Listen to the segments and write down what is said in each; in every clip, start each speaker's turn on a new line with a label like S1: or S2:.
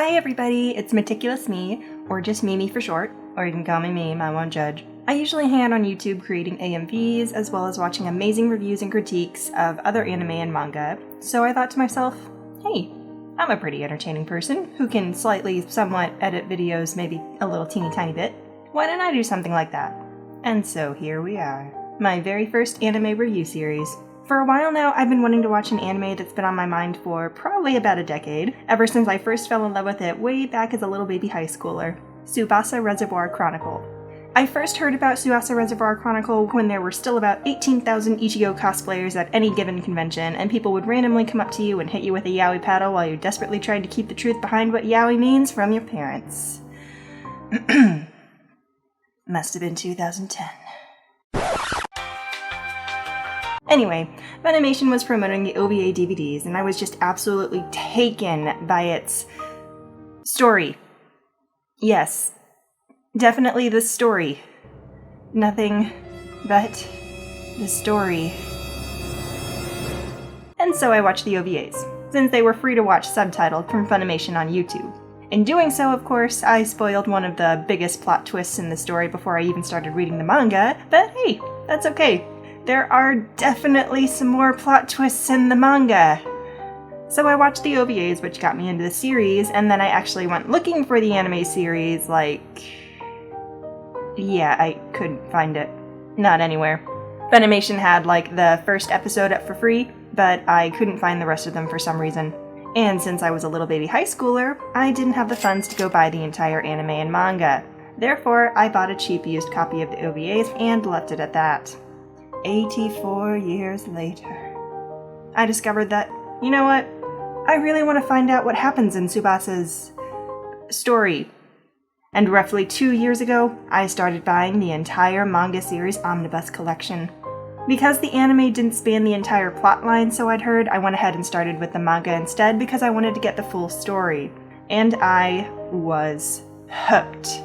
S1: Hi everybody, it's Meticulous Me, or just Mimi for short, or you can call me Meme, I won't judge. I usually hang out on YouTube creating AMVs, as well as watching amazing reviews and critiques of other anime and manga, so I thought to myself, hey, I'm a pretty entertaining person who can slightly, somewhat edit videos maybe a little teeny tiny bit. Why don't I do something like that? And so here we are. My very first anime review series. For a while now, I've been wanting to watch an anime that's been on my mind for probably about a decade, ever since I first fell in love with it way back as a little baby high schooler. Tsubasa Reservoir Chronicle. I first heard about Tsubasa Reservoir Chronicle when there were still about 18,000 Ichigo cosplayers at any given convention, and people would randomly come up to you and hit you with a yaoi paddle while you're desperately trying to keep the truth behind what yaoi means from your parents. Must have been 2010. Anyway, Funimation was promoting the OVA DVDs, and I was just absolutely taken by its story. Yes, definitely the story. Nothing but the story. And so I watched the OVAs, since they were free to watch subtitled from Funimation on YouTube. In doing so, of course, I spoiled one of the biggest plot twists in the story before I even started reading the manga, but hey, that's okay. There are definitely some more plot twists in the manga. So I watched the OVAs, which got me into the series, and then I actually went looking for the anime series, yeah, I couldn't find it. Not anywhere. Funimation had, the first episode up for free, but I couldn't find the rest of them for some reason. And since I was a little baby high schooler, I didn't have the funds to go buy the entire anime and manga. Therefore, I bought a cheap used copy of the OVAs and left it at that. 84 years later, I discovered that, you know what, I really want to find out what happens in Tsubasa's story. And roughly 2 years ago, I started buying the entire manga series omnibus collection. Because the anime didn't span the entire plotline, so I'd heard, I went ahead and started with the manga instead because I wanted to get the full story. And I was hooked.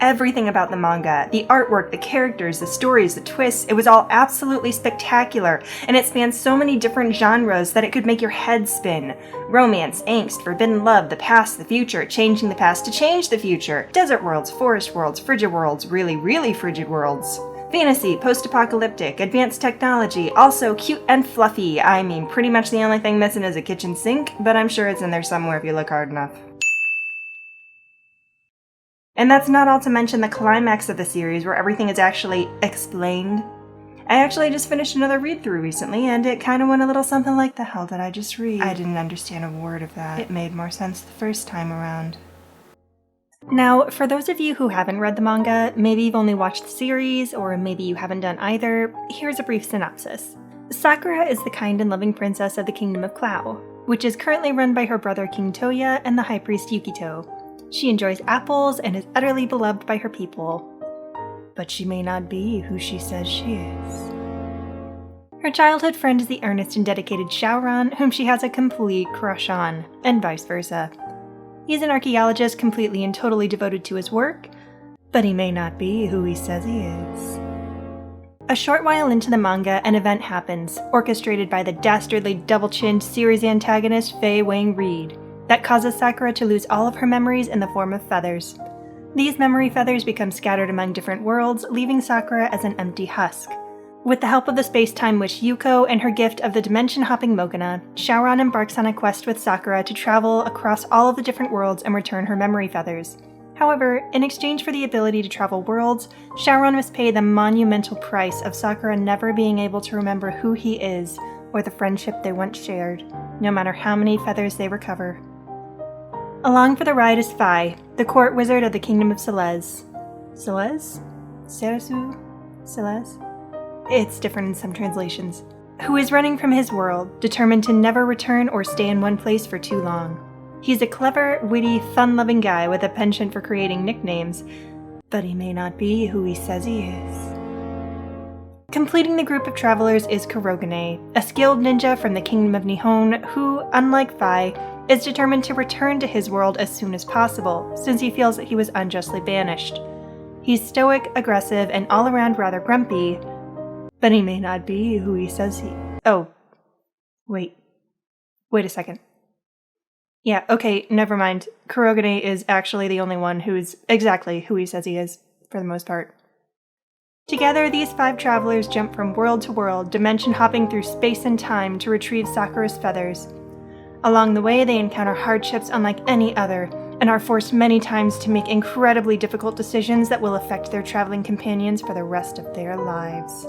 S1: Everything about the manga, the artwork, the characters, the stories, the twists, it was all absolutely spectacular, and it spans so many different genres that it could make your head spin. Romance, angst, forbidden love, the past, the future, changing the past to change the future, desert worlds, forest worlds, frigid worlds, really, really frigid worlds. Fantasy, post-apocalyptic, advanced technology, also cute and fluffy. I mean, pretty much the only thing missing is a kitchen sink, but I'm sure it's in there somewhere if you look hard enough. And that's not all to mention the climax of the series where everything is actually explained. I actually just finished another read-through recently, and it kind of went a little something like, the hell did I just read? I didn't understand a word of that. It made more sense the first time around. Now, for those of you who haven't read the manga, maybe you've only watched the series, or maybe you haven't done either, here's a brief synopsis. Sakura is the kind and loving princess of the kingdom of Clow, which is currently run by her brother King Toya and the high priest Yukito. She enjoys apples and is utterly beloved by her people. But she may not be who she says she is. Her childhood friend is the earnest and dedicated Shaoran, whom she has a complete crush on, and vice versa. He's an archaeologist completely and totally devoted to his work, but he may not be who he says he is. A short while into the manga, an event happens, orchestrated by the dastardly double-chinned series antagonist Fei Wang Reed, that causes Sakura to lose all of her memories in the form of feathers. These memory feathers become scattered among different worlds, leaving Sakura as an empty husk. With the help of the space-time witch Yuko and her gift of the dimension-hopping Mogana, Shaoran embarks on a quest with Sakura to travel across all of the different worlds and return her memory feathers. However, in exchange for the ability to travel worlds, Shaoran must pay the monumental price of Sakura never being able to remember who he is or the friendship they once shared, no matter how many feathers they recover. Along for the ride is Fai, the court wizard of the kingdom of Celeste. Celeste? Serasu? Celeste? It's different in some translations. Who is running from his world, determined to never return or stay in one place for too long. He's a clever, witty, fun-loving guy with a penchant for creating nicknames, but he may not be who he says he is. Completing the group of travelers is Kurogane, a skilled ninja from the kingdom of Nihon who, unlike Fai, is determined to return to his world as soon as possible, since he feels that he was unjustly banished. He's stoic, aggressive, and all around rather grumpy, but he may not be who he says he... Oh. Wait a second. Yeah, okay, never mind. Kurogane is actually the only one who's exactly who he says he is, for the most part. Together, these 5 travelers jump from world to world, dimension hopping through space and time to retrieve Sakura's feathers. Along the way, they encounter hardships unlike any other, and are forced many times to make incredibly difficult decisions that will affect their traveling companions for the rest of their lives.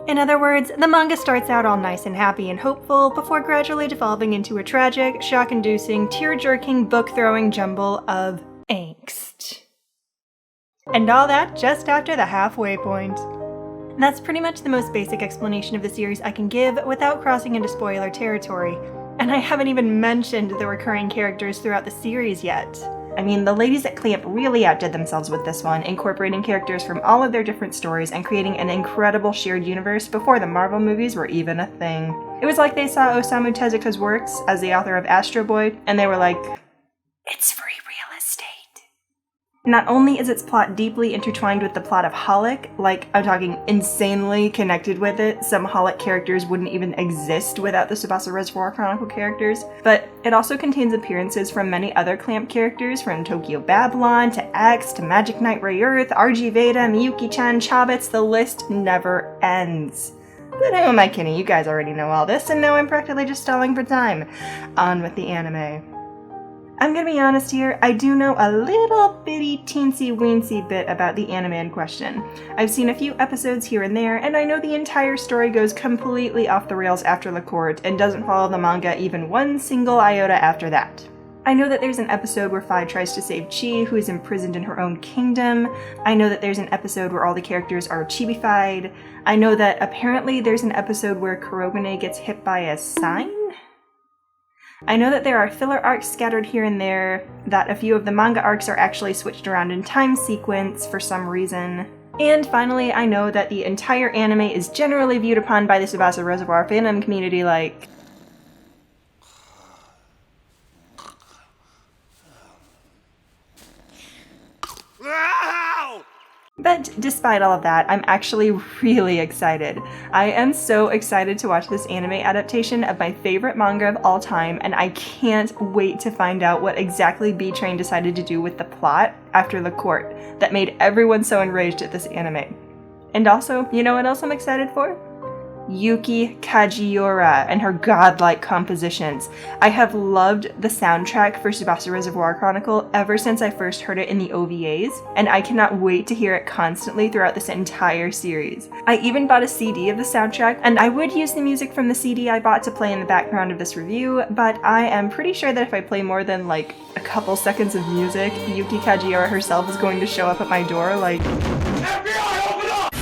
S1: In other words, the manga starts out all nice and happy and hopeful, before gradually devolving into a tragic, shock-inducing, tear-jerking, book-throwing jumble of angst. And all that just after the halfway point. That's pretty much the most basic explanation of the series I can give without crossing into spoiler territory, and I haven't even mentioned the recurring characters throughout the series yet. I mean, the ladies at Clamp really outdid themselves with this one, incorporating characters from all of their different stories and creating an incredible shared universe before the Marvel movies were even a thing. It was like they saw Osamu Tezuka's works as the author of Astro Boy, and they were like, it's free real estate. Not only is its plot deeply intertwined with the plot of Holic, like, I'm talking insanely connected with it, some Holic characters wouldn't even exist without the Tsubasa Reservoir Chronicle characters, but it also contains appearances from many other Clamp characters, from Tokyo Babylon, to X, to Magic Knight Rayearth, RG Veda, Miyuki-chan, Chobits, the list never ends. But who am I kidding, you guys already know all this, and now I'm practically just stalling for time. On with the anime. I'm gonna be honest here, I do know a little bitty teensy-weensy bit about the anime in question. I've seen a few episodes here and there, and I know the entire story goes completely off the rails after La Court, and doesn't follow the manga even one single iota after that. I know that there's an episode where Fi tries to save Chi, who is imprisoned in her own kingdom. I know that there's an episode where all the characters are chibified. I know that apparently there's an episode where Kurogane gets hit by a sign? I know that there are filler arcs scattered here and there, that a few of the manga arcs are actually switched around in time sequence for some reason. And finally, I know that the entire anime is generally viewed upon by the Tsubasa Reservoir fandom community like... But despite all of that, I'm actually really excited. I am so excited to watch this anime adaptation of my favorite manga of all time, and I can't wait to find out what exactly B-Train decided to do with the plot after La Court that made everyone so enraged at this anime. And also, you know what else I'm excited for? Yuki Kajiura and her godlike compositions. I have loved the soundtrack for Tsubasa Reservoir Chronicle ever since I first heard it in the OVAs, and I cannot wait to hear it constantly throughout this entire series. I even bought a CD of the soundtrack, and I would use the music from the CD I bought to play in the background of this review, but I am pretty sure that if I play more than like a couple seconds of music, Yuki Kajiura herself is going to show up at my door like... FBI, open up!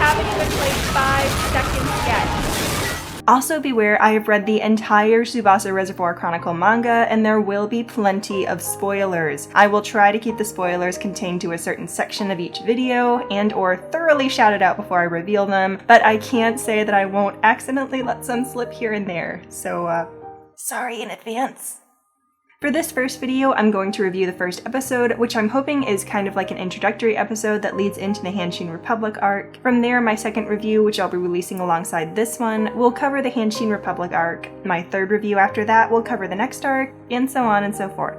S1: Haven't even played 5 seconds yet. Also beware, I have read the entire Tsubasa Reservoir Chronicle manga, and there will be plenty of spoilers. I will try to keep the spoilers contained to a certain section of each video, and or thoroughly shout it out before I reveal them, but I can't say that I won't accidentally let some slip here and there, so sorry in advance. For this first video, I'm going to review the first episode, which I'm hoping is kind of like an introductory episode that leads into the Hanshin Republic arc. From there, my second review, which I'll be releasing alongside this one, will cover the Hanshin Republic arc. My third review after that will cover the next arc, and so on and so forth.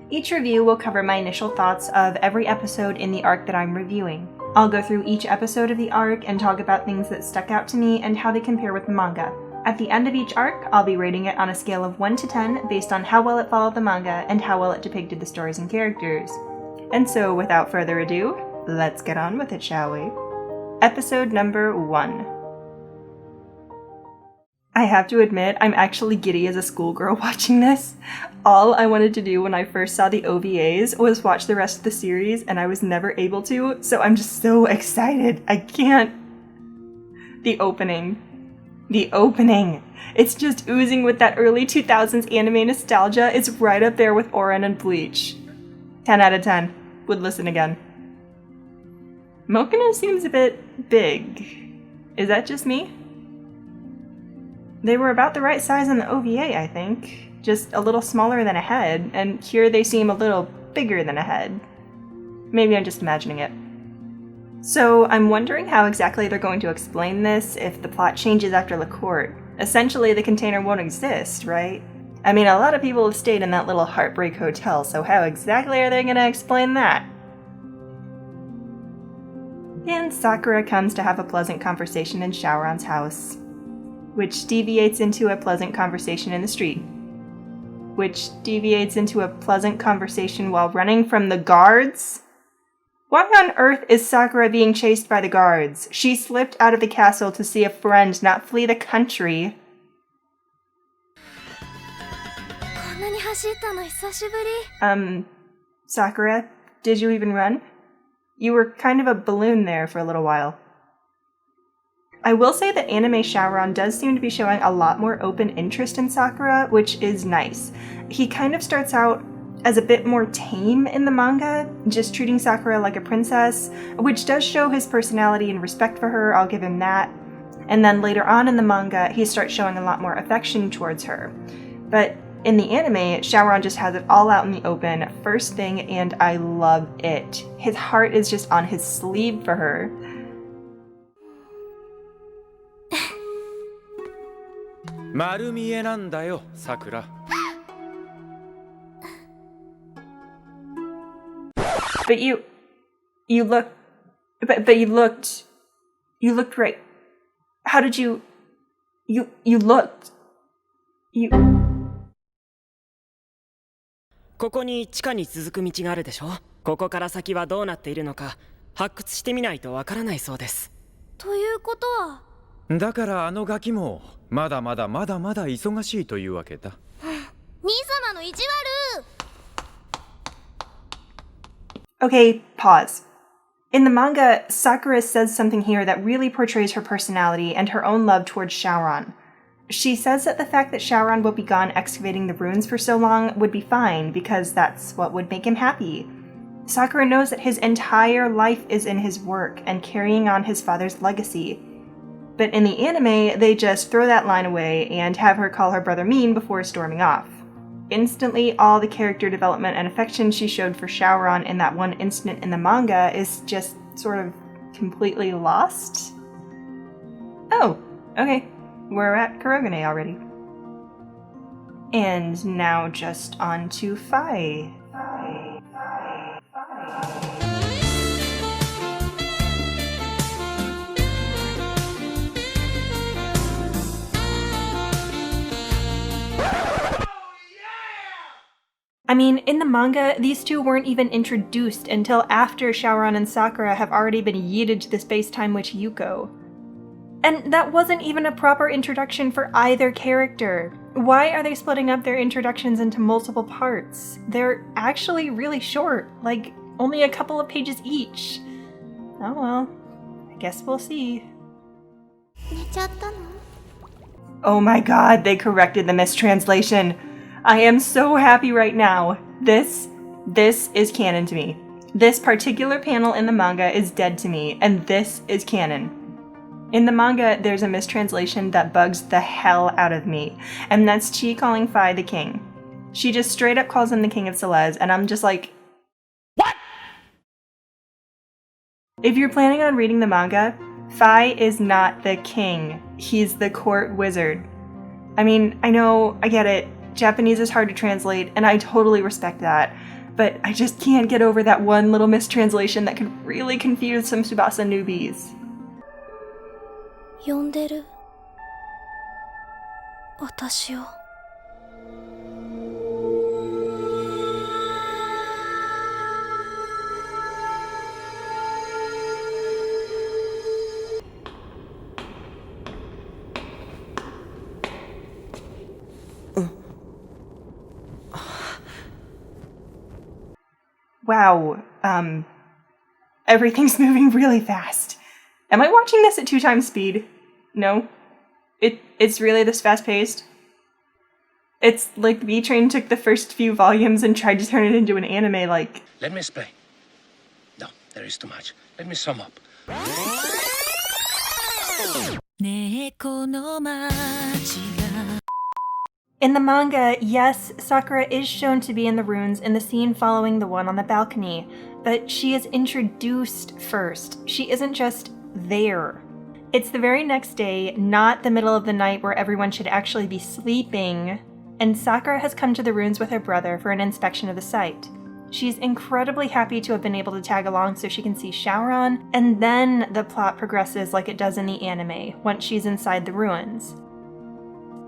S1: Each review will cover my initial thoughts of every episode in the arc that I'm reviewing. I'll go through each episode of the arc and talk about things that stuck out to me and how they compare with the manga. At the end of each arc, I'll be rating it on a scale of 1 to 10 based on how well it followed the manga and how well it depicted the stories and characters. And so, without further ado, let's get on with it, shall we? Episode number 1. I have to admit, I'm actually giddy as a schoolgirl watching this. All I wanted to do when I first saw the OVAs was watch the rest of the series, and I was never able to, so I'm just so excited. I can't... The opening. It's just oozing with that early 2000s anime nostalgia. It's right up there with Oren and Bleach. 10 out of 10. Would listen again. Mokina seems a bit big. Is that just me? They were about the right size in the OVA, I think. Just a little smaller than a head, and here they seem a little bigger than a head. Maybe I'm just imagining it. So I'm wondering how exactly they're going to explain this if the plot changes after La Court. Essentially, the container won't exist, right? I mean, a lot of people have stayed in that little heartbreak hotel, so how exactly are they gonna explain that? And Sakura comes to have a pleasant conversation in Shaoran's house, which deviates into a pleasant conversation in the street, which deviates into a pleasant conversation while running from the guards? Why on earth is Sakura being chased by the guards? She slipped out of the castle to see a friend, not flee the country. Sakura, did you even run? You were kind of a balloon there for a little while. I will say that anime Shaoran does seem to be showing a lot more open interest in Sakura, which is nice. He kind of starts out as a bit more tame in the manga, just treating Sakura like a princess, which does show his personality and respect for her, I'll give him that. And then later on in the manga, he starts showing a lot more affection towards her. But in the anime, Shaoran just has it all out in the open, first thing, and I love it. His heart is just on his sleeve for her. But you looked right. How did you looked.
S2: ここに地下に続く道があるでしょ。ここから先はどうなっているのか発掘してみないとわからないそうです。
S3: ということは、
S4: だからあのガキもまだまだ忙しいというわけだ。
S3: 兄様の意地悪。
S1: Okay, pause. In the manga, Sakura says something here that really portrays her personality and her own love towards Shaoran. She says that the fact that Shaoran will be gone excavating the ruins for so long would be fine because that's what would make him happy. Sakura knows that his entire life is in his work and carrying on his father's legacy. But in the anime, they just throw that line away and have her call her brother mean before storming off. Instantly, all the character development and affection she showed for Shaoran in that one instant in the manga is just sort of completely lost. Oh, okay. We're at Kurogane already. And now just on to Phi. I mean, in the manga, these two weren't even introduced until after Shaoran and Sakura have already been yeeted to the space-time witch Yuko. And that wasn't even a proper introduction for either character. Why are they splitting up their introductions into multiple parts? They're actually really short, like only a couple of pages each. Oh well, I guess we'll see. Oh my god, they corrected the mistranslation. I am so happy right now. This is canon to me. This particular panel in the manga is dead to me, and this is canon. In the manga, there's a mistranslation that bugs the hell out of me, and that's Chi calling Phi the king. She just straight up calls him the king of Celeste, and I'm just like, what? If you're planning on reading the manga, Phi is not the king. He's the court wizard. I mean, I know, I get it. Japanese is hard to translate, and I totally respect that. But I just can't get over that one little mistranslation that could really confuse some Tsubasa newbies.
S3: 呼んでる。私を。
S1: Wow, everything's moving really fast. Am I watching this at 2 times speed? No? It's really this fast-paced? It's like B-Train took the first few volumes and tried to turn it into an anime, like...
S5: Let me explain. No, there is too much. Let me sum up.
S1: In the manga, yes, Sakura is shown to be in the ruins in the scene following the one on the balcony, but she is introduced first. She isn't just there. It's the very next day, not the middle of the night where everyone should actually be sleeping, and Sakura has come to the ruins with her brother for an inspection of the site. She's incredibly happy to have been able to tag along so she can see Shaoran, and then the plot progresses like it does in the anime, once she's inside the ruins.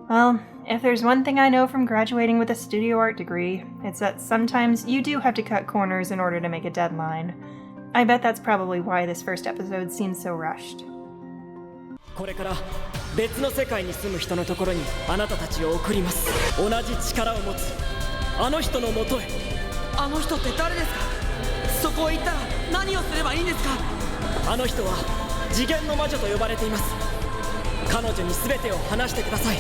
S1: Well, if there's one thing I know from graduating with a studio art degree, it's that sometimes you do have to cut corners in order to make a deadline. I bet that's probably why this first episode seems so rushed.
S2: これから別の世界に住む人のところにあなたたちを送ります。同じ力を持つあの人のもとへ。
S6: あの人って誰ですか？そこへ行ったら何をすればいいんですか？
S2: あの人は次元の魔女と呼ばれています。彼女に全てを話してください。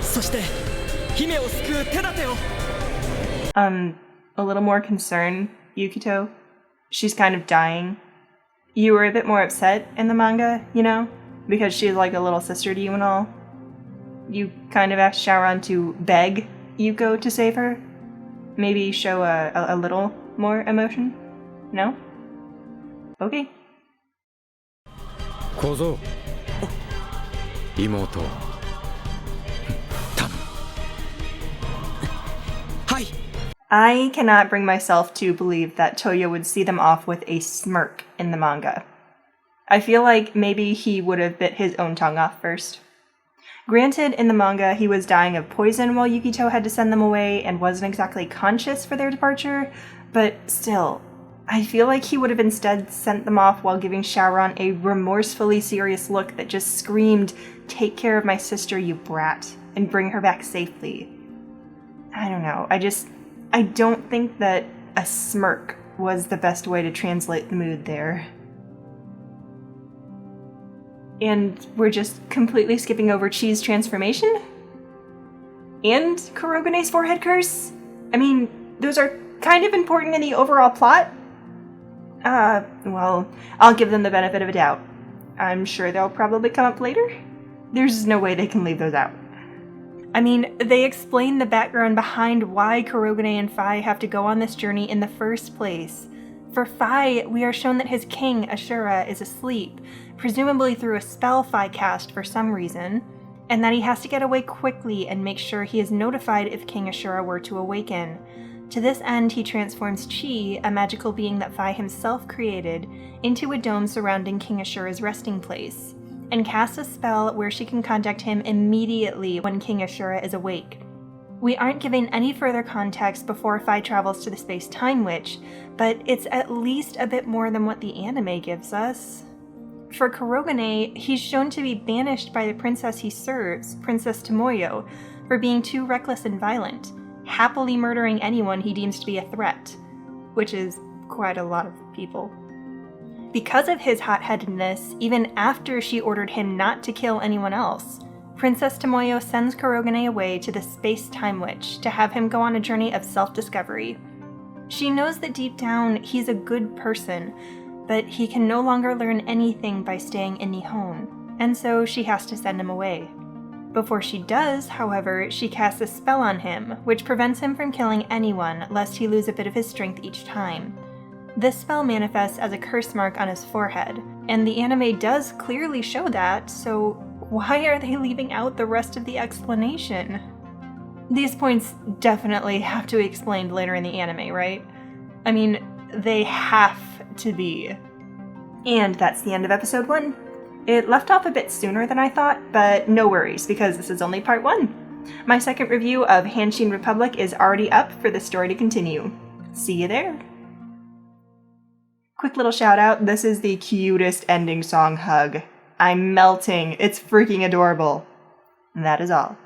S2: そして姫を救う手立てを。
S1: A little more concern, Yukito. She's kind of dying. You were a bit more upset in the manga, you know? Because she's like a little sister to you and all. You kind of asked Shaoran to beg Yuko to save her? Maybe show a little more emotion? No? Okay.
S4: 小僧妹頼む。
S6: はい。
S1: I cannot bring myself to believe that Toyo would see them off with a smirk in the manga. I feel like maybe he would have bit his own tongue off first. Granted, in the manga, he was dying of poison while Yukito had to send them away and wasn't exactly conscious for their departure, but still, I feel like he would have instead sent them off while giving Shaoran a remorsefully serious look that just screamed, "Take care of my sister, you brat, and bring her back safely." I don't know, I don't think that a smirk was the best way to translate the mood there. And we're just completely skipping over Chi's transformation? And Kurogene's forehead curse? I mean, those are kind of important in the overall plot. Well, I'll give them the benefit of a doubt. I'm sure they'll probably come up later. There's no way they can leave those out. I mean, they explain the background behind why Kurogane and Phi have to go on this journey in the first place. For Phi, we are shown that his king, Ashura, is asleep, presumably through a spell Phi cast for some reason, and that he has to get away quickly and make sure he is notified if King Ashura were to awaken. To this end, he transforms Chi, a magical being that Phi himself created, into a dome surrounding King Ashura's resting place, and casts a spell where she can contact him immediately when King Ashura is awake. We aren't given any further context before Phi travels to the Space-Time Witch, but it's at least a bit more than what the anime gives us. For Kurogane, he's shown to be banished by the princess he serves, Princess Tomoyo, for being too reckless and violent, happily murdering anyone he deems to be a threat, which is quite a lot of people. Because of his hot-headedness, even after she ordered him not to kill anyone else, Princess Tomoyo sends Kurogane away to the Space-Time Witch to have him go on a journey of self-discovery. She knows that deep down he's a good person, but he can no longer learn anything by staying in Nihon, and so she has to send him away. Before she does, however, she casts a spell on him, which prevents him from killing anyone lest he lose a bit of his strength each time. This spell manifests as a curse mark on his forehead, and the anime does clearly show that, so why are they leaving out the rest of the explanation? These points definitely have to be explained later in the anime, right? I mean, they have to be. And that's the end of episode 1. It left off a bit sooner than I thought, but no worries, because this is only part 1. My second review of Hanshin Republic is already up for the story to continue. See you there! Quick little shout out, this is the cutest ending song hug. I'm melting, it's freaking adorable. And that is all.